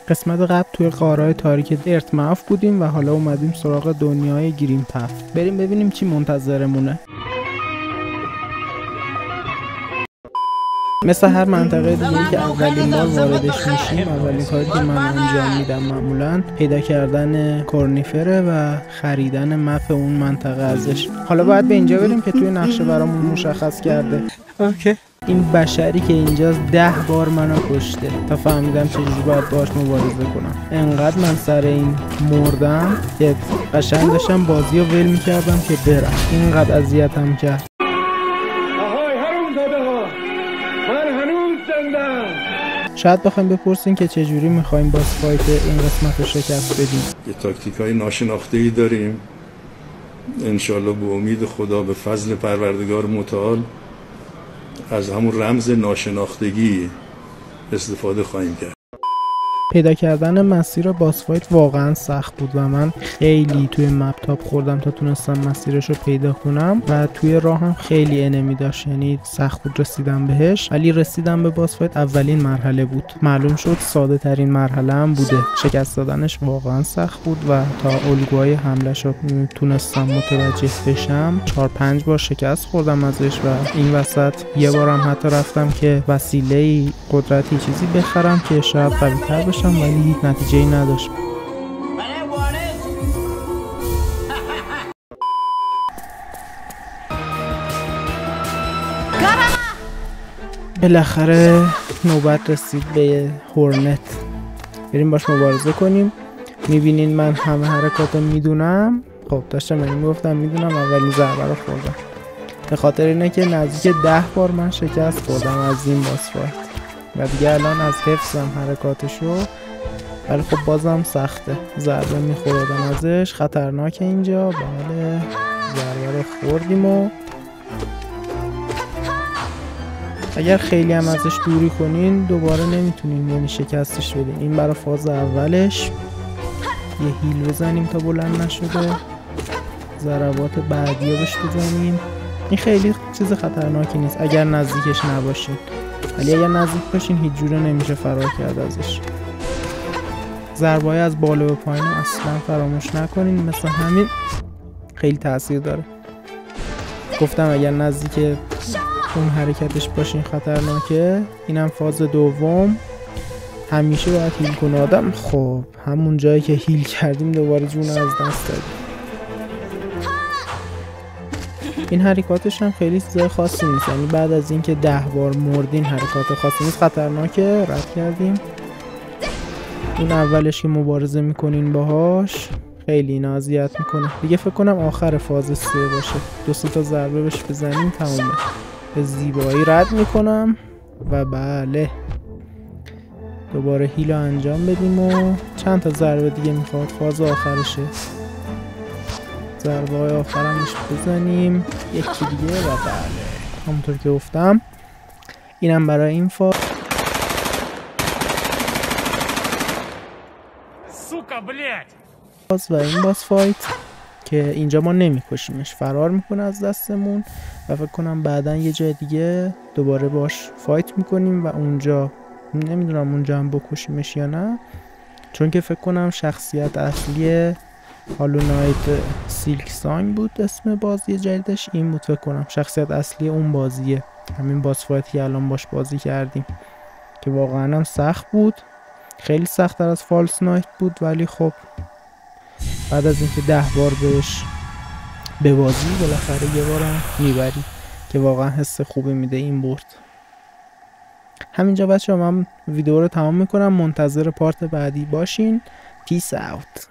قسمت قبل توی غارهای تاریک ارتماف بودیم و حالا اومدیم سراغ دنیای گرین پف. بریم ببینیم چی منتظرمونه. مثل هر منطقه دیگه که اولین بار واردش میشیم، اولین کاری که من انجام میدم معمولا پیدا کردن کورنیفره و خریدن مپ اون منطقه ازش. حالا باید به اینجا بریم که توی نقشه برامون مشخص کرده. اوکی. این بشری که اینجاست 10 بار منو کشته تا فهمیدم چجوری باید باهاش مبارزه کنم. انقدر من سر این مردم که قشنگ داشتم بازی رو ول میکردم که برم. اینقدر اذیتم کرد. شاید بخوایم بپرسین که چجوری میخوایم باس فایت این قسمت رو شکست بدیم. یه تاکتیکای ناشناخته‌ای داریم. انشالله به امید خدا به فضل پروردگار متعال از همون رمز ناشناختگی استفاده خواهیم کرد. پیدا کردن مسیر باس فایت واقعا سخت بود و من خیلی توی مپ تاپ خوردم تا تونستم مسیرش رو پیدا کنم و توی راه هم خیلی انمی داشت، یعنی سخت بود رسیدم بهش، ولی رسیدم به باس فایت اولین مرحله بود. معلوم شد ساده ترین مرحله هم بوده. شکست دادنش واقعا سخت بود و تا الگوهای حمله‌ش رو تونستم متوجه بشم 4-5 بار شکست خوردم ازش و این وسط یه بارم حتی رفتم که وسیله قدرتی چیزی بخرم که شاید قوی‌تر بشه، ولی هیچ نتیجه‌ای نداشت. بالاخره نوبت رسید به هورنت. بریم باش مبارزه کنیم. میبینین من همه حرکاتو میدونم. خب داشتم میگفتم میدونم اولین ضربه رو خوردم. به خاطر اینه که نزدیک 10 بار من شکست خوردم از این باس فایت و دیگه الان از حفظم حرکاتشو، ولی خب بازم سخته. ضربه میخوردم ازش، خطرناکه اینجا. بله ضربه رو خوردیم و اگر خیلی هم ازش دوری کنین دوباره نمیتونین، یعنی شکستش بدین. این برای فاز اولش. یه هیل بزنیم تا بلند نشده، ضربات بعدی رو بهش بزنیم. این خیلی چیز خطرناکی نیست اگر نزدیکش نباشین، ولی اگر نزدیک باشین هیچ جوره نمیشه فرار کرد ازش. ضربه‌های از بالا به پایین اصلا فراموش نکنین، مثل همین خیلی تاثیر داره. گفتم اگر نزدیک اون حرکتش باشین خطرناکه. اینم فاز دوم. همیشه باید هیل کنه آدم. خب همون جایی که هیل کردیم دوباره جون از دست دادیم. این حرکاتش هم خیلی چیز خاصی نیست، یعنی بعد از اینکه 10 بار مردین حرکات خاصی نیست. خطرناکه، رد کردیم. این اولش که مبارزه میکنین باهاش خیلی اینا اذیت میکنه. دیگه فکر کنم آخر فاز 3 باشه. 2-3 تا ضربه بهش بزنیم تمومه. به زیبایی رد میکنم و بله دوباره هیلو انجام بدیم و چند تا ضربه دیگه میخواد. فاز آخرشه. ضربه های آخرم بهش بزنیم یکی دیگه و بله همونطور که گفتم اینم برای این فاز. و این باس فایت که اینجا ما نمیکشیمش، فرار میکنه از دستمون و فکر کنم بعدن یه جای دیگه دوباره باش فایت میکنیم و اونجا نمیدونم اونجا هم بکشیمش یا نه، چون که فکر کنم شخصیت اصلی هالو نایت سیلک سانگ بود اسم بازی جدیدش. این بود فکر کنم شخصیت اصلی اون بازیه، همین باس فایتی که الان باش بازی کردیم که واقعا هم سخت بود. خیلی سخت‌تر از فالس نایت بود، ولی خب بعد از اینکه 10 بار بهش ببازی بالاخره یه بارم میبری که واقعا حس خوبی میده این برد. همینجا بچه‌ها من ویدیو رو تمام میکنم، منتظر پارت بعدی باشین. پیس اوت.